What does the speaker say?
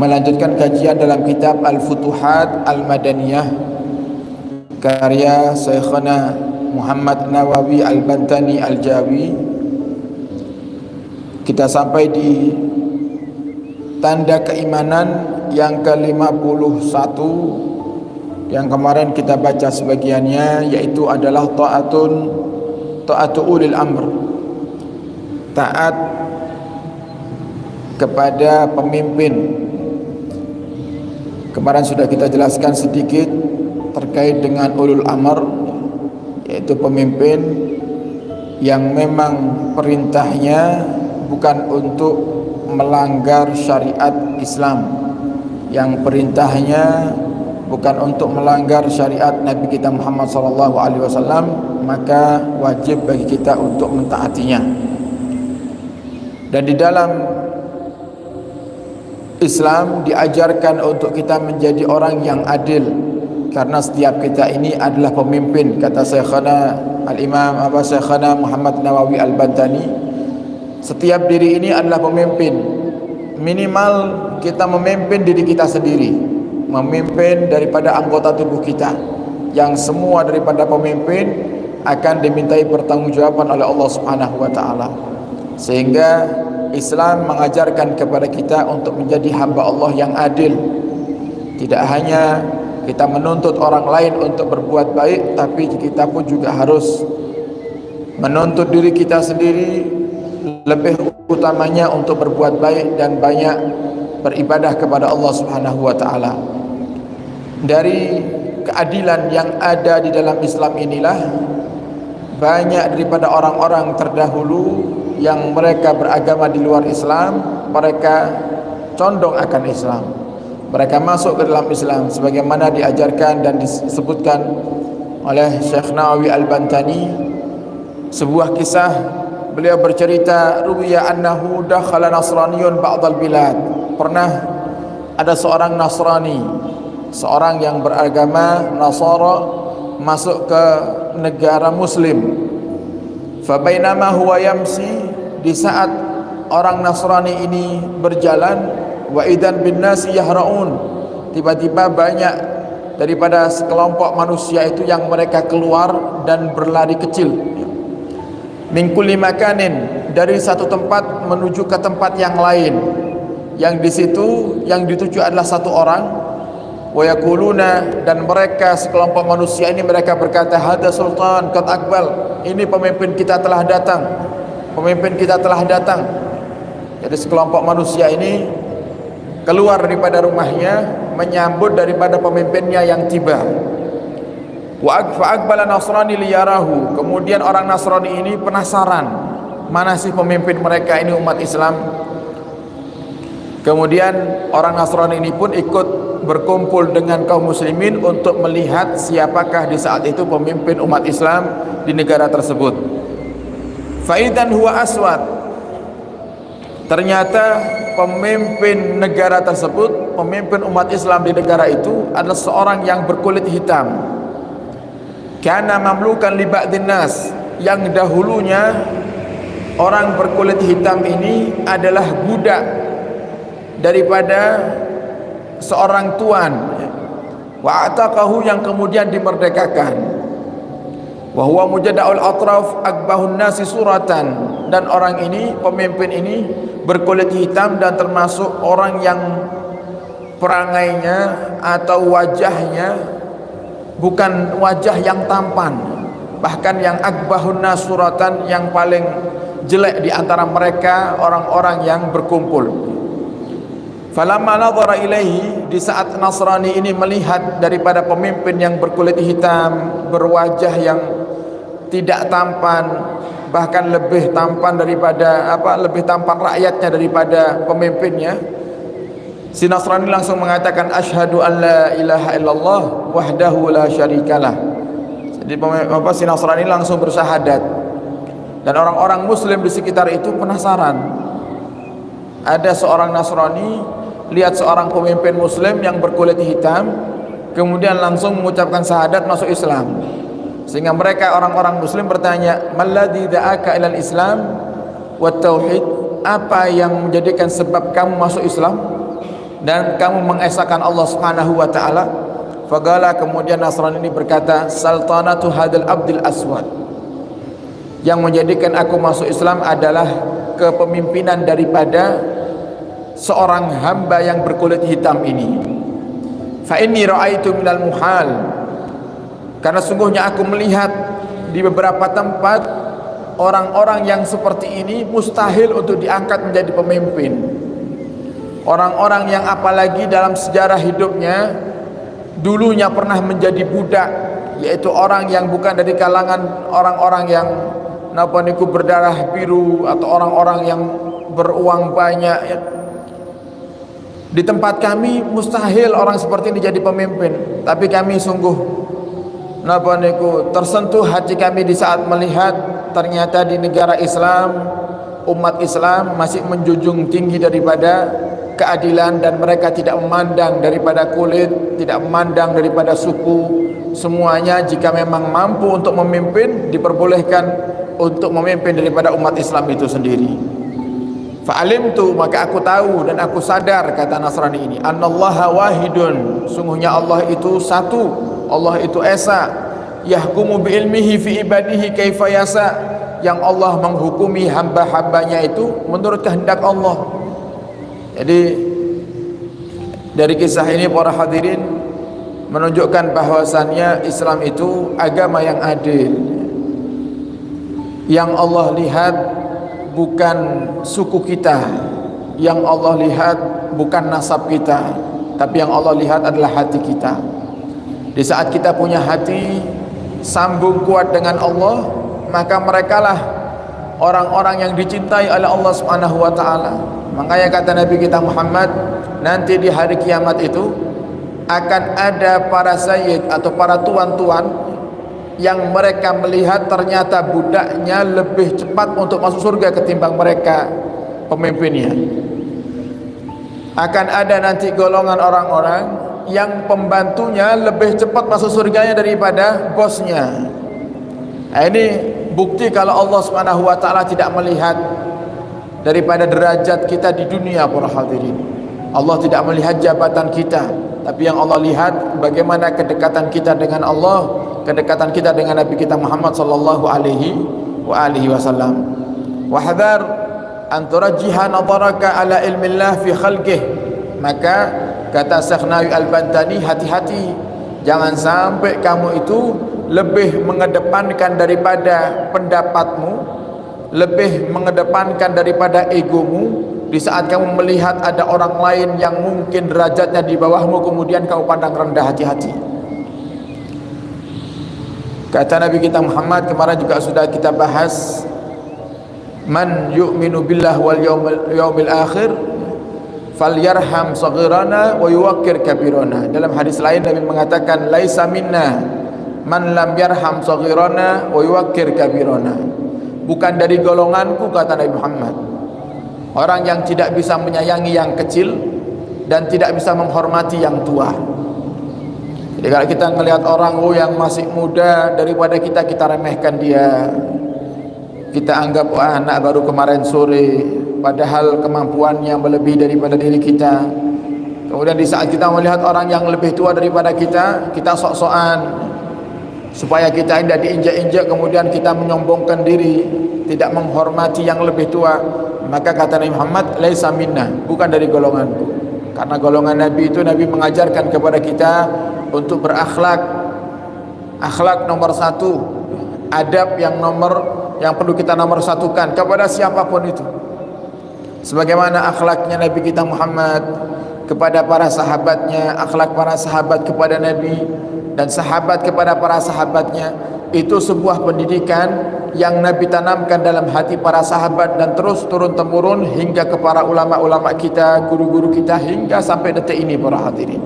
melanjutkan kajian dalam kitab Al-Futuhat Al-Madaniyah karya Syekhana Muhammad Nawawi Al-Bantani Al-Jawi. Kita sampai di tanda keimanan yang ke-51 yang kemarin kita baca sebagiannya, yaitu adalah ta'atu ulil amr, taat kepada pemimpin. Kemarin sudah kita jelaskan sedikit terkait dengan ulul amr, yaitu pemimpin yang memang perintahnya bukan untuk melanggar syariat Islam, yang perintahnya bukan untuk melanggar syariat Nabi kita Muhammad SAW, maka wajib bagi kita untuk mentaatinya. Dan di dalam Islam diajarkan untuk kita menjadi orang yang adil, karena setiap kita ini adalah pemimpin. Kata Syekhana Al-Imam Syekhana Muhammad Nawawi Al-Bantani, setiap diri ini adalah pemimpin. Minimal kita memimpin diri kita sendiri, memimpin daripada anggota tubuh kita, yang semua daripada pemimpin akan dimintai pertanggungjawaban oleh Allah Subhanahu wa taala. Sehingga Islam mengajarkan kepada kita untuk menjadi hamba Allah yang adil. Tidak hanya kita menuntut orang lain untuk berbuat baik, tapi kita pun juga harus menuntut diri kita sendiri, lebih utamanya untuk berbuat baik dan banyak beribadah kepada Allah Subhanahu wa taala. Dari keadilan yang ada di dalam Islam inilah banyak daripada orang-orang terdahulu yang mereka beragama di luar Islam, mereka condong akan Islam, mereka masuk ke dalam Islam sebagaimana diajarkan dan disebutkan oleh Syekh Nawawi Al-Bantani. Sebuah kisah, beliau bercerita, ruwiya annahu dakhala nasraniyun ba'dal bilad. Pernah ada seorang Nasrani, seorang yang beragama Nasara, masuk ke negara Muslim. Fabainama huwa yamsi, di saat orang Nasrani ini berjalan, wa idan bin nasi yahraun, tiba-tiba banyak daripada sekelompok manusia itu yang mereka keluar dan berlari kecil. Min kulli makanin, dari satu tempat menuju ke tempat yang lain, yang di situ yang dituju adalah satu orang. Wa yaquluna, dan mereka sekelompok manusia ini mereka berkata, hada sultan qad aqbal, ini pemimpin kita telah datang, pemimpin kita telah datang. Jadi sekelompok manusia ini keluar daripada rumahnya menyambut daripada pemimpinnya yang tiba. Wa aqbala nasrani liyarahu, kemudian orang Nasrani ini penasaran, mana sih pemimpin mereka ini, umat Islam. Kemudian orang Nasrani ini pun ikut berkumpul dengan kaum muslimin untuk melihat siapakah di saat itu pemimpin umat Islam di negara tersebut. Faidan huwa aswad, ternyata pemimpin negara tersebut, pemimpin umat Islam di negara itu adalah seorang yang berkulit hitam. Kana mamlukan li ba'din nas, yang dahulunya orang berkulit hitam ini adalah budak daripada seorang tuan, wa ataqahu, yang kemudian dimerdekakan. Wa huwa mujaddaul atraf akbahun nasi suratan, dan orang ini, pemimpin ini berkulit hitam dan termasuk orang yang perangainya atau wajahnya bukan wajah yang tampan, bahkan yang akbahun nas suratan, yang paling jelek di antara mereka orang-orang yang berkumpul. Falamma nadhara ilaihi, di saat Nasrani ini melihat daripada pemimpin yang berkulit hitam, berwajah yang tidak tampan, bahkan lebih tampan daripada lebih tampan rakyatnya daripada pemimpinnya, si Nasrani langsung mengatakan, asyhadu an la ilaha illallah wahdahu la syarikalah. Jadi si Nasrani langsung bersyahadat. Dan orang-orang muslim di sekitar itu penasaran. Ada seorang Nasrani lihat seorang pemimpin muslim yang berkulit hitam, kemudian langsung mengucapkan syahadat, masuk Islam. Sehingga mereka orang-orang muslim bertanya, malladzi da'aka ilal Islam wat tauhid, apa yang menjadikan sebab kamu masuk Islam dan kamu mengesahkan Allah Subhanahu wa taala. Faqala, kemudian Nasrani ini berkata, sultanatu hadal abdil aswad, yang menjadikan aku masuk Islam adalah kepemimpinan daripada seorang hamba yang berkulit hitam ini. Fa inni ra'aitu minal muhal, karena sungguhnya aku melihat di beberapa tempat orang-orang yang seperti ini mustahil untuk diangkat menjadi pemimpin. Orang-orang yang apalagi dalam sejarah hidupnya dulunya pernah menjadi budak, yaitu orang yang bukan dari kalangan orang-orang yang napa niku berdarah biru atau orang-orang yang beruang banyak ya. Di tempat kami mustahil orang seperti ini jadi pemimpin, tapi kami sungguh napa niku tersentuh hati kami di saat melihat ternyata di negara Islam, umat Islam masih menjunjung tinggi daripada keadilan, dan mereka tidak memandang daripada kulit, tidak memandang daripada suku. Semuanya jika memang mampu untuk memimpin, diperbolehkan untuk memimpin daripada umat Islam itu sendiri. Fa'alimtu, maka aku tahu dan aku sadar, kata Nasrani ini, annallaha wahidun, sungguhnya Allah itu satu, Allah itu esa, yahkumu bi'ilmihi fi ibadihi kaifa yasa, yang Allah menghukumi hamba-hambanya itu menurut kehendak Allah. Jadi dari kisah ini para hadirin menunjukkan bahwasannya Islam itu agama yang adil. Yang Allah lihat bukan suku kita, yang Allah lihat bukan nasab kita, tapi yang Allah lihat adalah hati kita. Di saat kita punya hati sambung kuat dengan Allah, maka merekalah orang-orang yang dicintai oleh Allah Subhanahu wa taala. Makanya kata Nabi kita Muhammad, nanti di hari kiamat itu akan ada para sayyid atau para tuan-tuan yang mereka melihat ternyata budaknya lebih cepat untuk masuk surga ketimbang mereka pemimpinnya. Akan ada nanti golongan orang-orang yang pembantunya lebih cepat masuk surganya daripada bosnya. Nah, ini bukti kalau Allah Subhanahu wa taala tidak melihat daripada derajat kita di dunia para hadirin. Allah tidak melihat jabatan kita, tapi yang Allah lihat bagaimana kedekatan kita dengan Allah, kedekatan kita dengan Nabi kita Muhammad sallallahu alaihi wasallam. Wa hadar an turajjiha nadaraka ala ilmillah fi khalqih. Maka kata Syekh Nawawi Al-Bantani, hati-hati, jangan sampai kamu itu lebih mengedepankan daripada pendapatmu, lebih mengedepankan daripada egomu. Di saat kamu melihat ada orang lain yang mungkin derajatnya di bawahmu, kemudian kau pandang rendah, hati-hati. Kata Nabi kita Muhammad, kemarin juga sudah kita bahas, man yu'minu billah wal yawmil akhir falyarham saghirana wa yuwaqqir kabirana. Dalam hadis lain Nabi mengatakan, laisa minna man lam yarham saghirana wa yuwaqqir kabirana. Bukan dari golonganku, kata Nabi Muhammad, orang yang tidak bisa menyayangi yang kecil dan tidak bisa menghormati yang tua. Jadi kalau kita melihat orang yang masih muda daripada kita, kita remehkan dia, kita anggap wah anak baru kemarin sore, padahal kemampuannya melebihi daripada diri kita. Kemudian di saat kita melihat orang yang lebih tua daripada kita, kita sok-sokan supaya kita tidak diinjak-injak, kemudian kita menyombongkan diri, tidak menghormati yang lebih tua. Maka kata Nabi Muhammad, laisa minna, bukan dari golonganku. Karena golongan Nabi itu, Nabi mengajarkan kepada kita untuk berakhlak. Akhlak nomor satu, adab yang perlu kita nomor satukan kepada siapapun itu. Sebagaimana akhlaknya Nabi kita Muhammad kepada para sahabatnya, akhlak para sahabat kepada Nabi, dan sahabat kepada para sahabatnya, itu sebuah pendidikan yang Nabi tanamkan dalam hati para sahabat dan terus turun-temurun hingga ke para ulama-ulama kita, guru-guru kita, hingga sampai detik ini para hadirin.